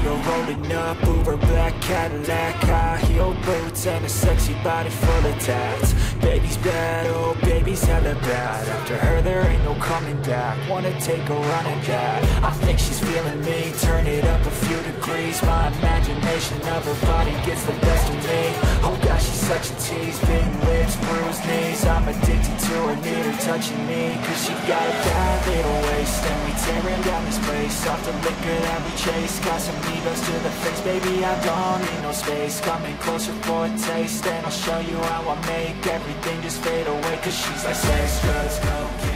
her rolling up, Uber black Cadillac, high heel boots and a sexy body full of tats. Baby's bad, oh baby's hella bad. After her there ain't no coming back. Wanna take a run at that. I think she's feeling me, turn it up a few degrees. My imagination of her body gets the best of me. Oh gosh, she's such a tease, big lips, bruised knees. I'm addicted to her, need her touching me. Cause she got a bad little waist, and we tearing down this place. Off the liquor that we chase, got some egos to the face. Baby, I don't need no space, coming closer for a taste. And I'll show you how I make everything just fade away. Cause she's like sex, drugs, cocaine,